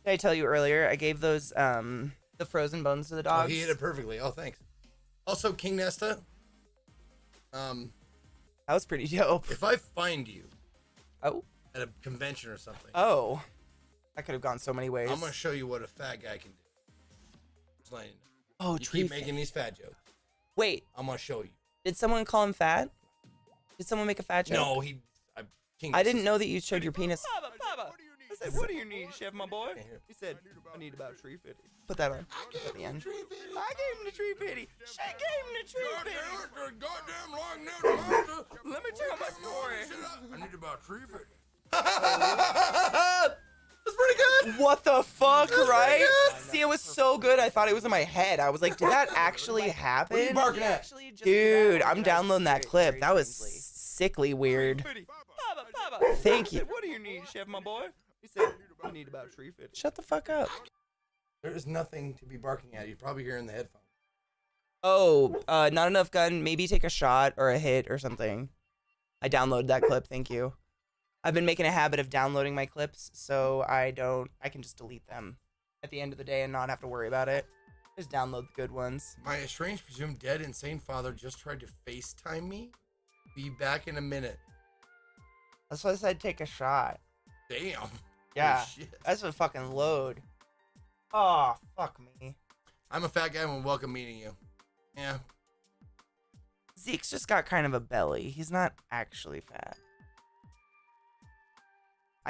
Did I tell you earlier? I gave those the frozen bones to the dogs. Oh, he ate it perfectly. Oh, thanks. Also, King Nesta, that was pretty dope. if I find you Oh, at a convention or something, oh, that could have gone so many ways. I'm gonna show you what a fat guy can do. Just letting you know. Oh, You keep making these fat jokes. Wait, I'm gonna show you. did someone call him fat? Did someone make a fat joke? No, I didn't know that you showed your penis. Papa, I said, what do you need, Chef, my boy? He said, I need about tree fitty. Put that on. At the end. I gave him the tree fitty. She gave him the tree fitty. Goddamn long nail. Let me tell my story. I need about 350. That's pretty good. What the fuck, That's right? pretty good. See, it was so good. I thought it was in my head. I was like, did that actually happen? What are you barking at? Dude, I'm downloading that clip. That was sickly weird. Papa, Thank I you. said, what do you need, Chef, my boy? He said, I need about 350. Shut the fuck up. There is nothing to be barking at. You're probably hearing the headphones. Oh, not enough gun. Maybe take a shot or a hit or something. I downloaded that clip. Thank you. I've been making a habit of downloading my clips so I can just delete them at the end of the day and not have to worry about it. Just download the good ones. My estranged, presumed dead, insane father just tried to FaceTime me. Be back in a minute. That's why I said take a shot. Damn. Yeah, Holy shit. that's a fucking load. Oh, fuck me. I'm a fat guy and welcome meeting you. Yeah. Zeke's just got kind of a belly. He's not actually fat.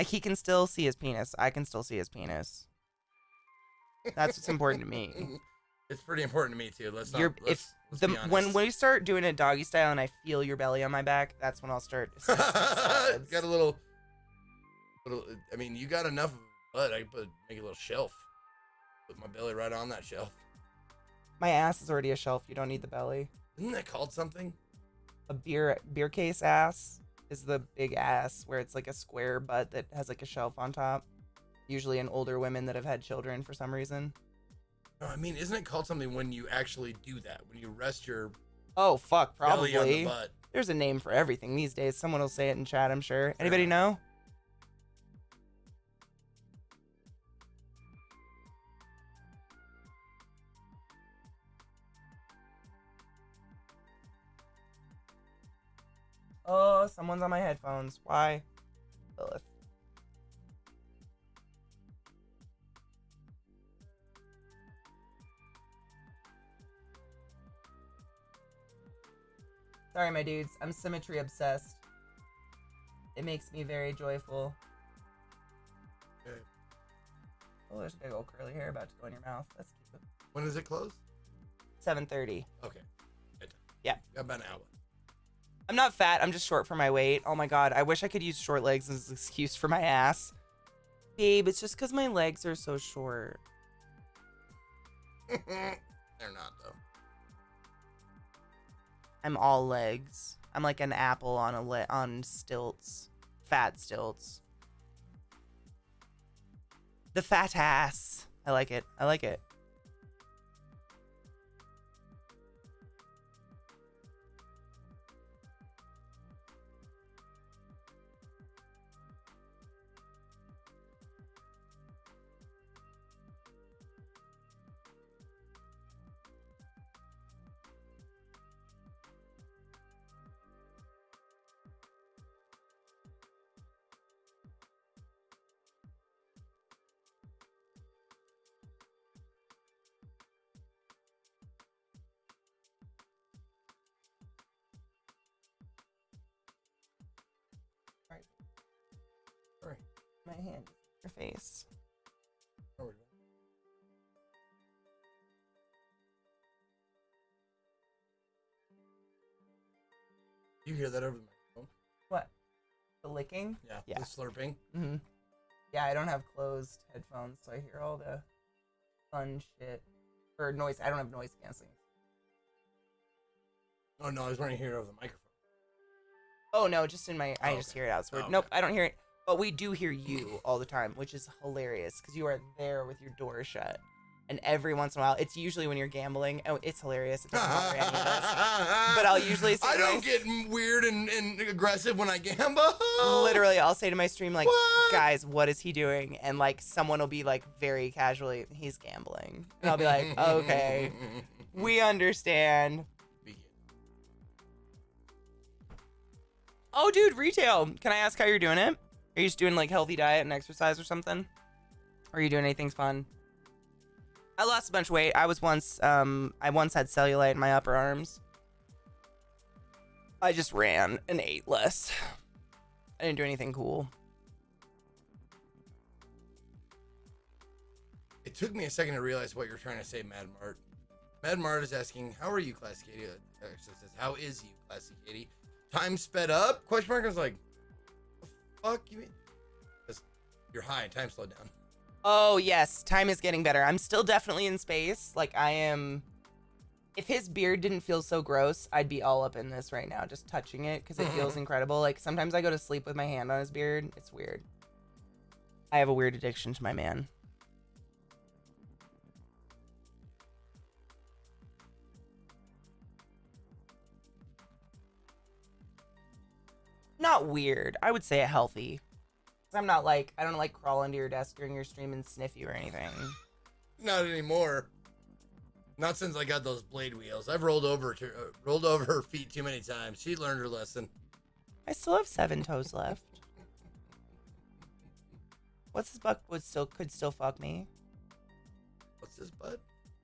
He can still see his penis. I can still see his penis. That's what's important to me. It's pretty important to me too. Let's You're, not. Let's be honest. when we start doing a doggy style and I feel your belly on my back, that's when I'll start. Got a little. I mean, you got enough butt. I could make a little shelf. Put my belly right on that shelf. My ass is already a shelf. You don't need the belly. Isn't that called something? A beer case ass is the big ass where it's like a square butt that has like a shelf on top. Usually in older women that have had children for some reason. No, I mean, isn't it called something when you actually do that? When you rest your Oh fuck, belly on the probably. butt. There's a name for everything these days. Someone will say it in chat, I'm sure. Anybody know? Oh, someone's on my headphones. Why? Lilith. Sorry, my dudes. I'm symmetry obsessed. It makes me very joyful. Okay. Oh, there's a big old curly hair about to go in your mouth. That's cute. When does it close? 7:30. Okay. Good. Yeah. Got about an hour. I'm not fat. I'm just short for my weight. Oh my god. I wish I could use short legs as an excuse for my ass. Babe, it's just because my legs are so short. They're not though. I'm all legs. I'm like an apple on on stilts. Fat stilts. The fat ass. I like it. I like it. Sorry. My hand. Your face. Sorry. You hear that over the microphone? What? The licking? Yeah. Yeah. The slurping. Mm-hmm. Yeah, I don't have closed headphones, so I hear all the fun shit. Or noise. I don't have noise canceling. Oh no, I was wondering to hear it over the microphone. Oh no, just in my. I Oh, just okay. hear it outside. Oh, Nope, okay. I don't hear it. But we do hear you all the time, which is hilarious because you are there with your door shut. And every once in a while, it's usually when you're gambling. Oh, it's hilarious. It doesn't bother any of us. But I'll usually say I don't get weird and aggressive when I gamble. Literally, I'll say to my stream, like, What? guys, what is he doing? And, like, someone will be, like, very casually, he's gambling. And I'll be like, okay, we understand. Oh, dude, retail. Can I ask how you're doing it? Are you just doing, like, healthy diet and exercise or something? Or are you doing anything fun? I lost a bunch of weight. I once had cellulite in my upper arms. I just ran and ate less. I didn't do anything cool. It took me a second to realize what you're trying to say, Mad Mart. Mad Mart is asking, how are you, ClassyKatie? Actually says, how is you, ClassyKatie? Time sped up? Question mark. I was like, what the fuck you mean? Because you're high, time slowed down. Oh, yes. Time is getting better. I'm still definitely in space. Like, I am... If his beard didn't feel so gross, I'd be all up in this right now, just touching it, because it feels incredible. Like, sometimes I go to sleep with my hand on his beard. It's weird. I have a weird addiction to my man. Not weird. I would say a healthy. I'm not like, I don't like crawl under your desk during your stream and sniff you or anything. Not anymore. Not since I got those blade wheels. I've rolled over her feet too many times. She learned her lesson. I still have 7 toes left. What's his buck could still fuck me? What's this, bud?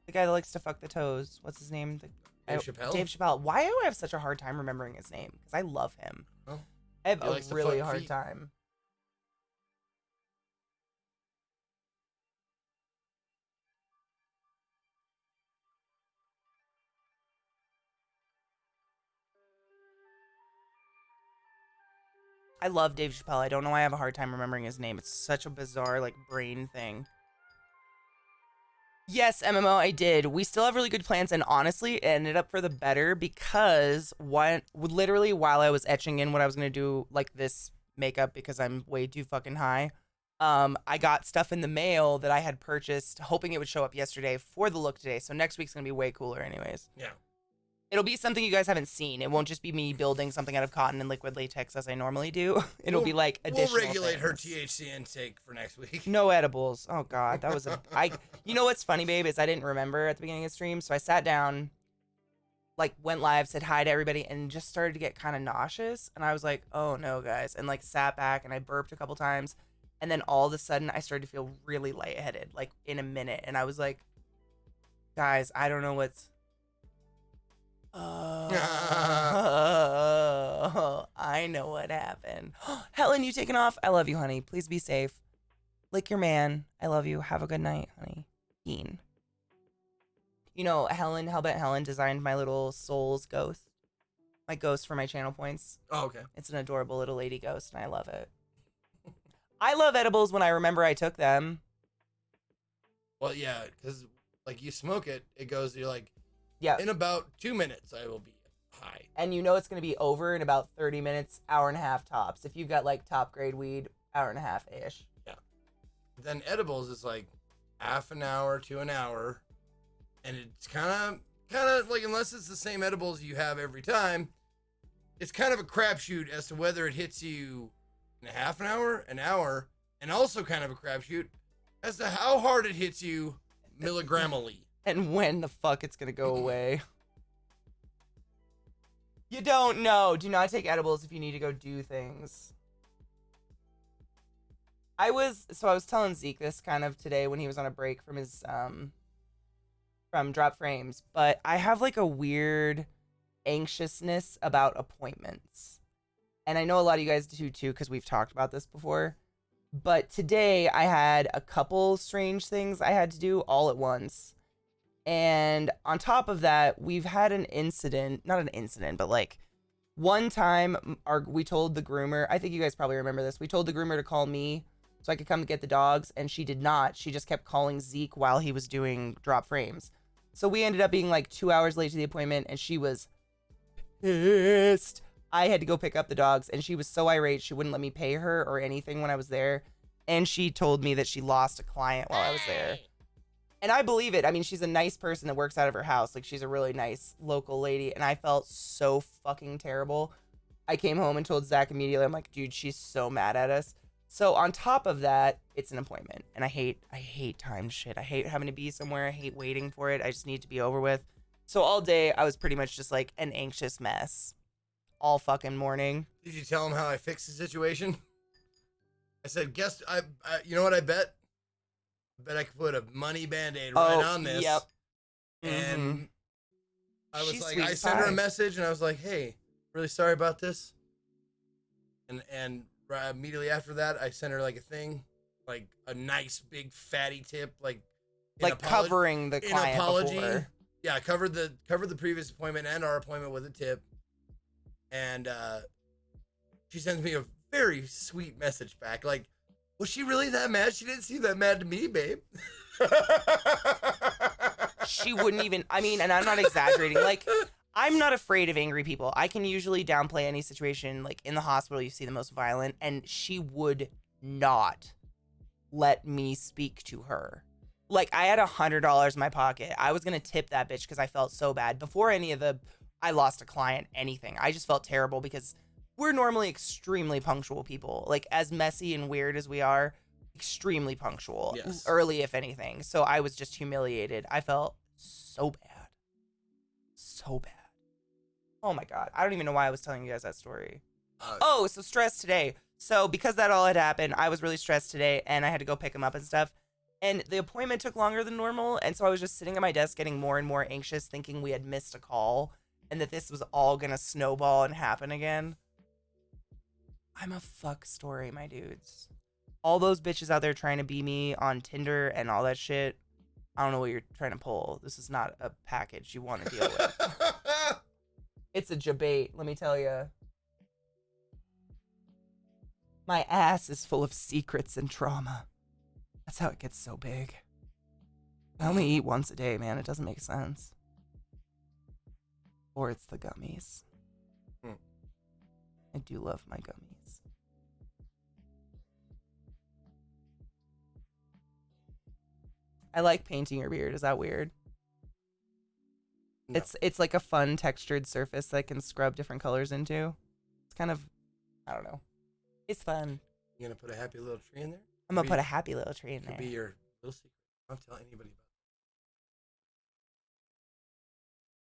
The guy that likes to fuck the toes. What's his name? Dave Chappelle? Dave Chappelle. Why do I have such a hard time remembering his name? Because I love him. Oh, I have he likes a to really fuck hard feet. time. I love Dave Chappelle. I don't know why I have a hard time remembering his name. It's such a bizarre, like, brain thing. Yes, MMO, I did. We still have really good plans, and honestly, it ended up for the better because literally while I was etching in what I was going to do, like, this makeup because I'm way too fucking high, I got stuff in the mail that I had purchased, hoping it would show up yesterday for the look today, so next week's going to be way cooler anyways. Yeah. It'll be something you guys haven't seen. It won't just be me building something out of cotton and liquid latex as I normally do. It'll be like additional We'll regulate her things. THC intake for next week. No edibles. Oh God, that was you know what's funny, babe, is I didn't remember at the beginning of the stream, so I sat down, like went live, said hi to everybody, and just started to get kind of nauseous. And I was like, oh no, guys, and like sat back and I burped a couple times, and then all of a sudden I started to feel really lightheaded, like in a minute, and I was like, guys, I don't know what's. I know what happened. Helen, you taking off? I love you, honey. Please be safe. Lick your man. I love you. Have a good night, honey. Keen. You know, Hellbent Helen designed my little soul's ghost. My ghost for my channel points. Oh, okay. It's an adorable little lady ghost, and I love it. I love edibles when I remember I took them. Well, yeah, because like you smoke it, it goes, you're like, Yeah. in about 2 minutes, I will be high. And you know it's going to be over in about 30 minutes, hour and a half tops. If you've got like top grade weed, hour and a half-ish. Yeah. Then edibles is like half an hour to an hour. And it's kind of like, unless it's the same edibles you have every time, it's kind of a crapshoot as to whether it hits you in a half an hour, and also kind of a crapshoot as to how hard it hits you milligramally. And when the fuck it's gonna go away. You don't know. Do not take edibles if you need to go do things. I was telling Zeke this kind of today when he was on a break from his from Drop Frames, but I have like a weird anxiousness about appointments. And I know a lot of you guys do too, because we've talked about this before. But today I had a couple strange things I had to do all at once. And on top of that, we've had an incident, not an incident, but like one time we told the groomer, I think you guys probably remember this. We told the groomer to call me so I could come get the dogs, and she did not. She just kept calling Zeke while he was doing Drop Frames. So we ended up being like 2 hours late to the appointment, and she was pissed. I had to go pick up the dogs, and she was so irate she wouldn't let me pay her or anything when I was there. And she told me that she lost a client while I was there. And I believe it. I mean, she's a nice person that works out of her house. Like, she's a really nice local lady. And I felt so fucking terrible. I came home and told Zach immediately. I'm like, dude, she's so mad at us. So on top of that, it's an appointment. And I hate timed shit. I hate having to be somewhere. I hate waiting for it. I just need it to be over with. So all day, I was pretty much just like an anxious mess. All fucking morning. Did you tell him how I fixed the situation? I said, guess, you know what I bet? I bet I could put a money Band-Aid right on this. Yep. And I was She's like, sweet I as sent her a pie. message and I was like, hey, really sorry about this. And right immediately after that, I sent her like a thing, like a nice big fatty tip, like Covering the in client apology. before. Yeah, I covered the previous appointment and our appointment with a tip. And she sends me a very sweet message back, like, was she really that mad? She didn't seem that mad to me, babe. She wouldn't even, I mean, and I'm not exaggerating. Like, I'm not afraid of angry people. I can usually downplay any situation. Like, in the hospital, you see the most violent, and she would not let me speak to her. Like, I had $100 in my pocket. I was going to tip that bitch because I felt so bad. Before I lost a client, anything. I just felt terrible because we're normally extremely punctual people. Like, as messy and weird as we are, extremely punctual. Yes. Early, if anything. So I was just humiliated. I felt so bad. So bad. Oh my God. I don't even know why I was telling you guys that story. So stress today. So because that all had happened, I was really stressed today and I had to go pick him up and stuff. And the appointment took longer than normal. And so I was just sitting at my desk getting more and more anxious, thinking we had missed a call and that this was all going to snowball and happen again. I'm a fuck story, my dudes. All those bitches out there trying to be me on Tinder and all that shit. I don't know what you're trying to pull. This is not a package you want to deal with. It's a debate, let me tell you. My ass is full of secrets and trauma. That's how it gets so big. I only eat once a day, man. It doesn't make sense. Or it's the gummies. I do love my gummies. I like painting your beard. Is that weird? No. It's like a fun textured surface that I can scrub different colors into. It's kind of, I don't know. It's fun. You gonna put a happy little tree in there? I'm gonna put a happy little tree in Could there. be your little secret. Don't tell anybody about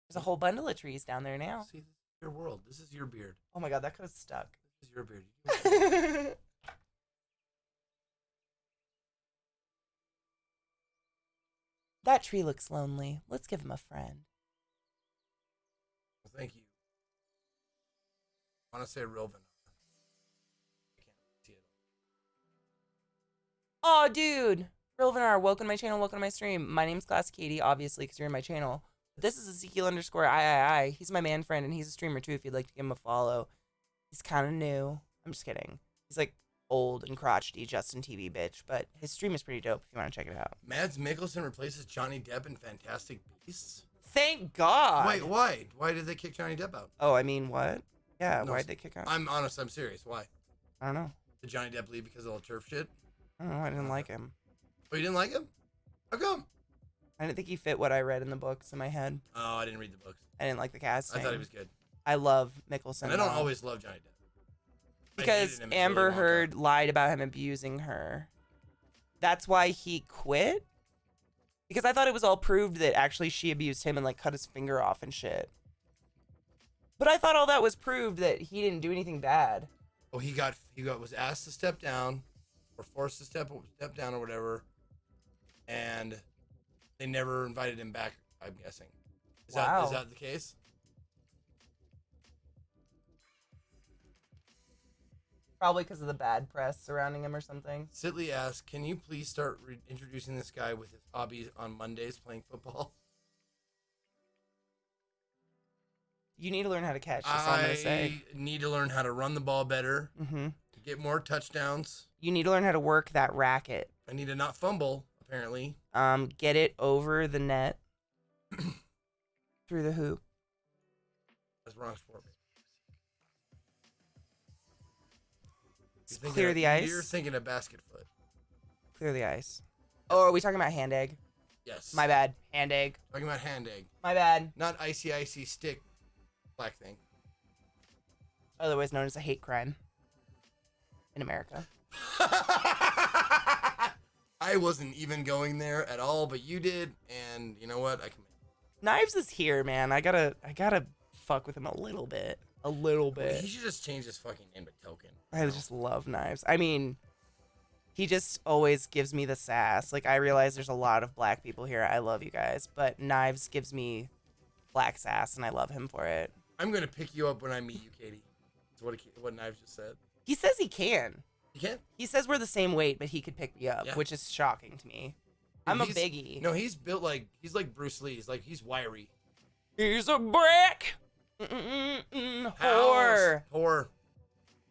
There's a whole bundle of trees down there it. now. See, this is your world. This is your beard. Oh my God, that could have stuck. This is your beard. That tree looks lonely. Let's give him a friend. Well, thank you. I want to say real vanilla. I can't see it. Oh, dude. Real Vinar, welcome to my channel, welcome to my stream. My name's ClassyKatie, obviously, because you're in my channel. But this is Ezekiel_III. He's my man friend, and he's a streamer, too, if you'd like to give him a follow. He's kind of new. I'm just kidding. He's, like, old and crotchety Justin TV bitch, but his stream is pretty dope if you want to check it out. Mads Mikkelsen replaces Johnny Depp in Fantastic Beasts? Thank God. Wait, why? Why did they kick Johnny Depp out? Oh, I mean, what? Yeah, No, why'd they kick out? I'm honest. I'm serious. Why? I don't know. Did Johnny Depp leave because of all the turf shit? I don't know. I didn't like him. Oh, you didn't like him? How come? I didn't think he fit what I read in the books in my head. Oh, I didn't read the books. I didn't like the casting. I thought he was good. I love Mickelson. And I don't always love Johnny Depp. I because hated him as Amber Willy Wonka. Heard lied about him abusing her. That's why he quit? Because I thought it was all proved that actually she abused him and like cut his finger off and shit. But I thought all that was proved that he didn't do anything bad. Oh, he was asked to step down, or forced to step down or whatever, and they never invited him back. I'm guessing. Is Wow. that the case? Probably because of the bad press surrounding him or something. Sitley asks, "Can you please start introducing this guy with his hobbies on Mondays, playing football?" You need to learn how to catch. That's all I'm gonna say. I need to learn how to run the ball better, Mm-hmm. get more touchdowns. You need to learn how to work that racket. I need to not fumble. Apparently, Get it over the net, through the hoop. that's wrong sport. Clear the ice. You're thinking of basket foot. Clear the ice. Oh, are we talking about hand egg? Yes. My bad. Hand egg. Talking about hand egg. My bad. Not icy stick black thing. Otherwise known as a hate crime in America. I wasn't even going there at all, but you did, and you know what? I can. Knives is here, man. I gotta fuck with him a little bit. A little bit. He should just change his fucking name to Token. I just love Knives. I mean, he just always gives me the sass. Like, I realize there's a lot of black people here. I love you guys, but Knives gives me black sass, and I love him for it. I'm gonna pick you up when I meet you, Katie. That's what Knives just said. He says he can. You can't? He says we're the same weight, but he could pick me up, Yeah. which is shocking to me. Dude, I'm a biggie. No, he's built he's like Bruce Lee. He's wiry. He's a brick. Whore. Whore.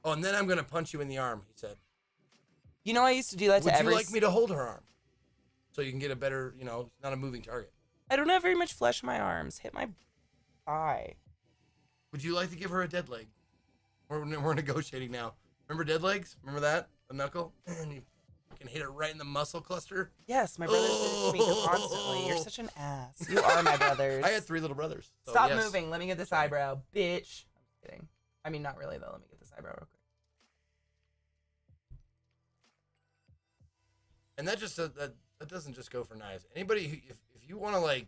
Oh, and then I'm gonna punch you in the arm. He said. You know, I used to do that to Would every. you like me to hold her arm, so you can get a better, not a moving target? I don't have very much flesh in my arms. Hit my thigh. Would you like to give her a dead leg? We're negotiating now. Remember dead legs? Remember that? The knuckle? And you can hit it right in the muscle cluster. Yes, my brothers did it to me constantly. You're such an ass. You are my brothers. I had 3 little brothers. So Stop yes. moving. Let me get this eyebrow, bitch. I'm just kidding. I mean, not really though. Let me get this eyebrow real quick. And that just that doesn't just go for knives. Anybody who, if you want to like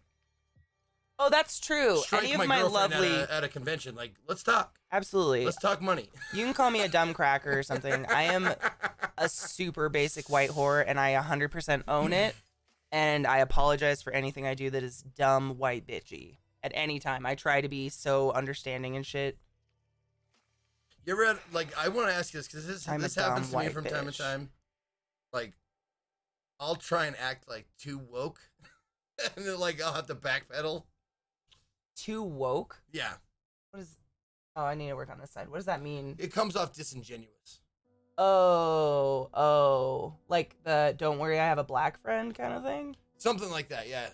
Oh, that's true. strike Any of my my girlfriend lovely, at a convention, like let's talk. absolutely. Let's talk money. You can call me a dumb cracker or something. I am a super basic white whore, and I 100% own it. And I apologize for anything I do that is dumb white bitchy. At any time, I try to be so understanding and shit. You ever had, like, I want to ask you this because this I'm a happens dumb to me white from time to bitch. time. Like, I'll try and act like too woke, and then like I'll have to backpedal. Too woke? Yeah, What is? Oh, I need to work on this side. What does that mean? it comes off disingenuous. Oh, like the "don't worry, I have a black friend" kind of thing. Something like that. Yeah.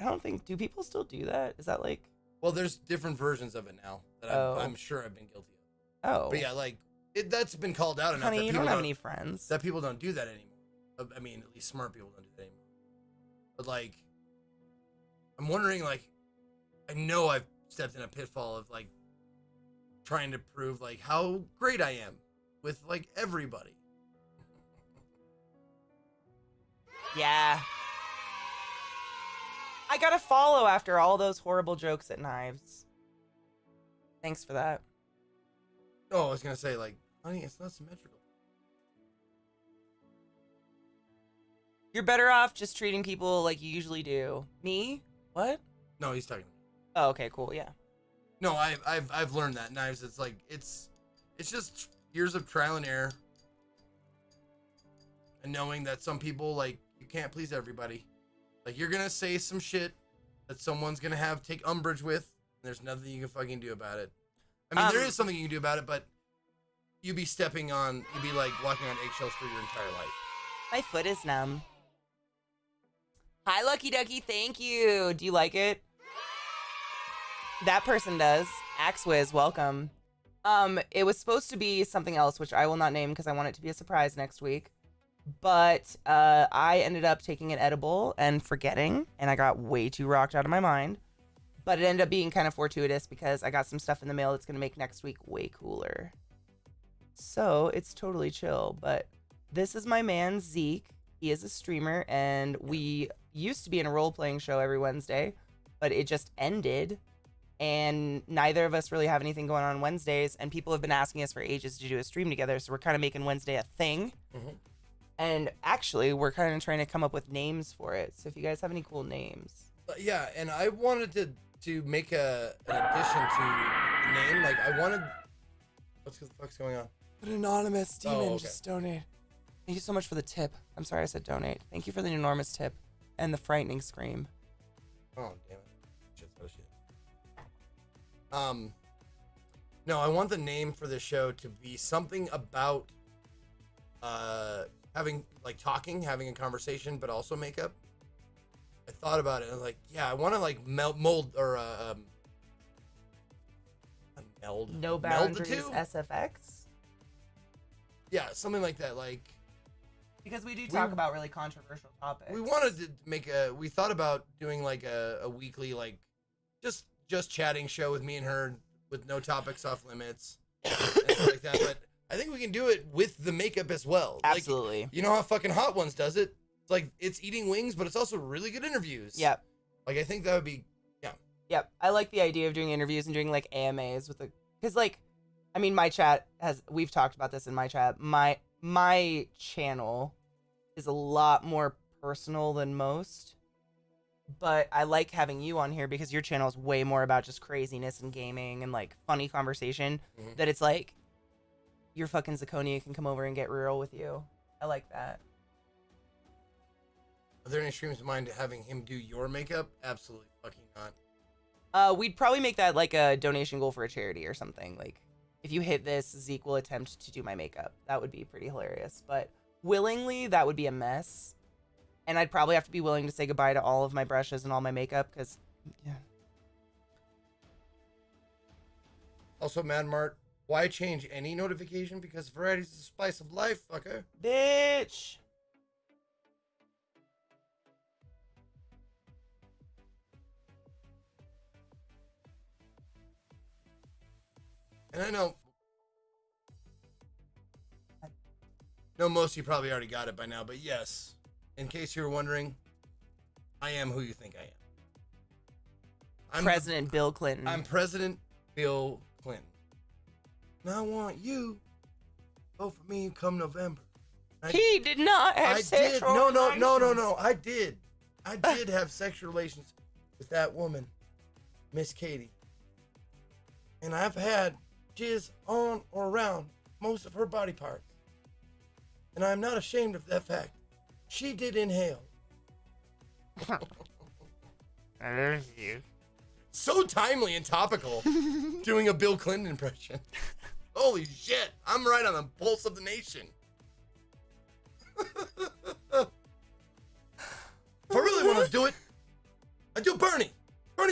I don't think. Do people still do that? Is that like? Well, there's different versions of it now that Oh. I'm sure I've been guilty of. Oh, But yeah, like that's been called out enough honey, that you people don't have any friends. that people don't do that anymore. I mean, at least smart people don't do that anymore. But like, I'm wondering, like, I know I've stepped in a pitfall of like trying to prove like how great I am with like everybody. Yeah. I got a follow after all those horrible jokes at Knives. Thanks for that. Oh, I was gonna say like, honey, it's not symmetrical. You're better off just treating people like you usually do. Me? What? No, he's talking to me. Oh, okay, cool, yeah. No, I've learned that knives. It's like it's just years of trial and error, and knowing that some people like you can't please everybody. Like you're gonna say some shit that someone's gonna have take umbrage with. And there's nothing you can fucking do about it. I mean, there is something you can do about it, but you'd be like walking on eggshells for your entire life. My foot is numb. Hi, Lucky Ducky, thank you. Do you like it? That person does. Axewiz, welcome. It was supposed to be something else, which I will not name because I want it to be a surprise next week. But I ended up taking an edible and forgetting, and I got way too rocked out of my mind. But it ended up being kind of fortuitous because I got some stuff in the mail that's going to make next week way cooler. So it's totally chill. But this is my man, Zeke. He is a streamer, and we used to be in a role-playing show every Wednesday, but it just ended. And neither of us really have anything going on Wednesdays, and people have been asking us for ages to do a stream together, so we're kind of making Wednesday a thing. Mm-hmm. And actually, we're kind of trying to come up with names for it. So if you guys have any cool names. Yeah, and I wanted to make an addition to the name. Like I wanted. What the fuck's going on? An anonymous demon okay. just donated. Thank you so much for the tip. I'm sorry I said donate. Thank you for the enormous tip and the frightening scream. Oh damn it! Shit's out of shit. No, I want the name for the show to be something about having having a conversation, but also makeup. I thought about it and I was like, yeah, I want to like mold or meld. No meld the boundaries two? SFX. Yeah, something like that. Like Because we do talk about really controversial topics. We wanted to we thought about doing like a weekly, like, just chatting show with me and her with no topics off limits and stuff like that. But I think we can do it with the makeup as well. Absolutely. Like, you know how fucking Hot Ones does it? It's like, it's eating wings, but it's also really good interviews. Yep. Like, I think that would be, yeah. Yep. I like the idea of doing interviews and doing like AMAs with because like, I mean, my chat we've talked about this in my chat. My channel is a lot more personal than most, but I like having you on here because your channel is way more about just craziness and gaming and like funny conversation. Mhm. That it's like your fucking Zaconia can come over and get real with you. I like that. Are there any streams of mine to having him do your makeup? Absolutely fucking not. We'd probably make that like a donation goal for a charity or something. Like, if you hit this, Zeke will attempt to do my makeup. That would be pretty hilarious. But willingly, that would be a mess. And I'd probably have to be willing to say goodbye to all of my brushes and all my makeup because, yeah. Also, Mad Mart, why change any notification? Because variety's the spice of life, fucker. Bitch! And I know most of you probably already got it by now, but yes, in case you were wondering, I am who you think I am. President Bill Clinton. I'm President Bill Clinton. And I want you to vote for me come November. He did not have I did. sexual No. relations. I did. I did have sexual relations with that woman, Miss Katie. And I've had jizz on or around most of her body parts. And I'm not ashamed of that fact. She did inhale. I love you. So timely and topical doing a Bill Clinton impression. Holy shit, I'm right on the pulse of the nation. If I really want to do it, I do Bernie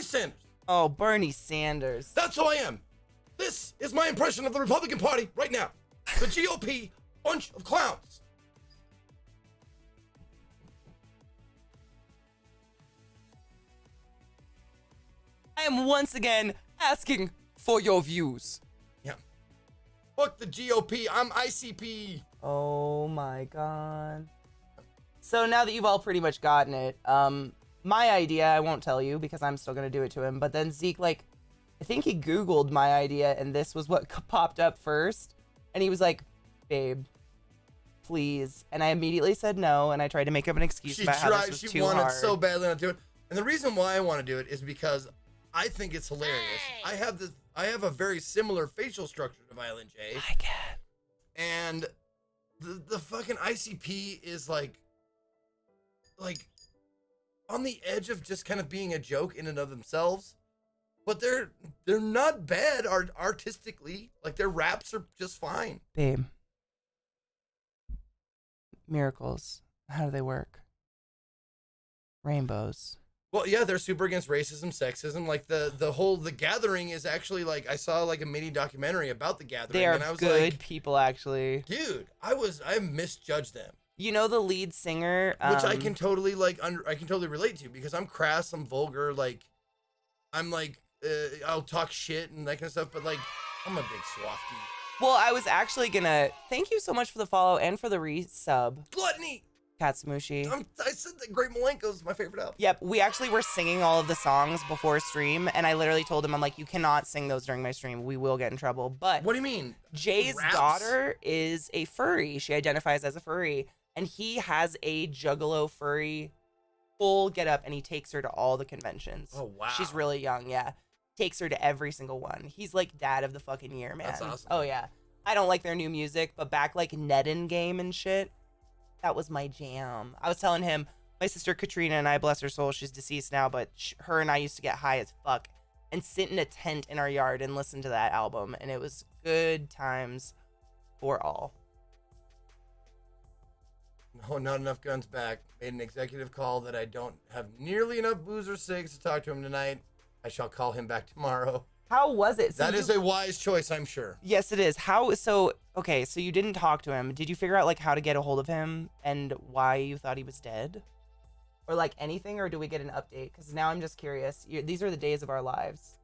Sanders. Oh, Bernie Sanders. That's who I am. This is my impression of the Republican Party right now. The GOP, bunch of clowns. I am once again asking for your views. Yeah. Fuck the GOP, I'm ICP. Oh my god. So now that you've all pretty much gotten it, my idea, I won't tell you because I'm still gonna do it to him, but then Zeke, like, I think he Googled my idea and this was what popped up first. And he was like, babe, please. And I immediately said no, and I tried to make up an excuse about how this was She too wanted hard. so badly not to do it. And the reason why I want to do it is because I think it's hilarious. I have a very similar facial structure to Violent J. I get. And the fucking ICP is like on the edge of just kind of being a joke in and of themselves. But they're not bad artistically. Like, their raps are just fine. Babe. Miracles. How do they work? Rainbows. Well, yeah, they're super against racism, sexism. Like, the Gathering is actually, like, I saw like a mini documentary about the Gathering. They are and I was good like, people, actually. dude, I misjudged them. You know the lead singer, Which I can totally I can totally relate to because I'm crass, I'm vulgar, like I'm like I'll talk shit and that kind of stuff, but like I'm a big swafty. Well, I was actually gonna thank you so much for the follow and for the resub, Gluttony. Katsumushi. I said that Great Malenko is my favorite album. Yep, we actually were singing all of the songs before stream, and I literally told him, I'm like, you cannot sing those during my stream. We will get in trouble. But What do you mean? Jay's Raps? daughter is a furry. She identifies as a furry, and he has a Juggalo furry full get up, and he takes her to all the conventions. Oh, wow. She's really young, yeah. Takes her to every single one. He's like dad of the fucking year, man. That's awesome. Oh yeah. I don't like their new music, but back like Nedden game and shit, that was my jam. I was telling him, my sister Katrina and I, bless her soul, she's deceased now, but her and I used to get high as fuck and sit in a tent in our yard and listen to that album, and it was good times for all. No, not enough guns back. Made an executive call that I don't have nearly enough booze or cigs to talk to him tonight. I shall call him back tomorrow. How was it? So That is a wise choice, I'm sure. Yes, it is. How so? Okay, so you didn't talk to him. Did you figure out like how to get a hold of him and why you thought he was dead, or like anything, or do we get an update? Because now I'm just curious. These are the days of our lives.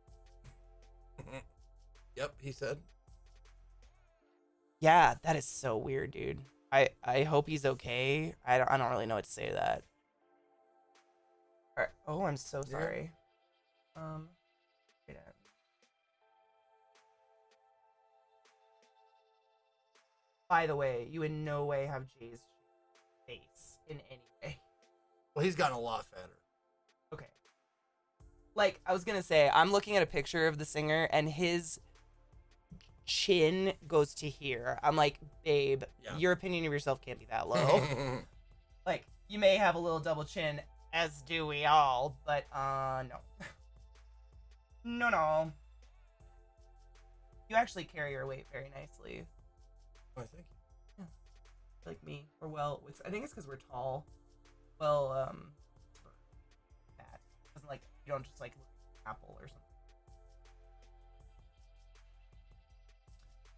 Yep, he said. Yeah, that is so weird, dude. I hope he's okay. I don't really know what to say to that. All right. Oh, I'm so Yeah. sorry. Wait, by the way, you in no way have Jay's face in any way. Well, he's gotten a lot fatter. Okay. Like, I was gonna say, I'm looking at a picture of the singer, and his chin goes to here. I'm like, babe, Yeah. your opinion of yourself can't be that low. Like, you may have a little double chin, as do we all, but, no. No. You actually carry your weight very nicely. I think. Like me. Or, well, I think it's because we're tall. Well, fat. It doesn't, like, you don't just, like, look like an apple or something.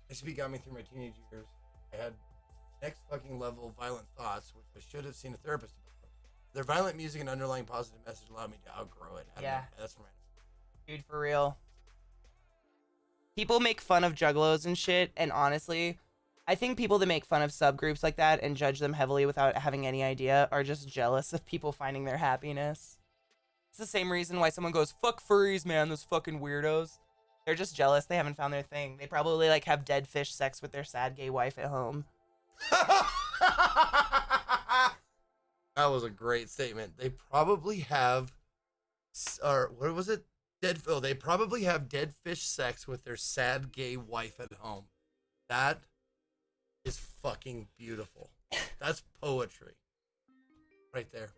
SB got me through my teenage years. I had next fucking level violent thoughts, which I should have seen a therapist about. Their violent music and underlying positive message allowed me to outgrow it. I don't know. That's right. Dude, for real. People make fun of juggalos and shit, and honestly, I think people that make fun of subgroups like that and judge them heavily without having any idea are just jealous of people finding their happiness. It's the same reason why someone goes, fuck furries, man, those fucking weirdos. They're just jealous they haven't found their thing. They probably, like, have dead fish sex with their sad gay wife at home. That was a great statement. They probably have, or what was it? They probably have dead fish sex with their sad gay wife at home. That is fucking beautiful. That's poetry. Right there.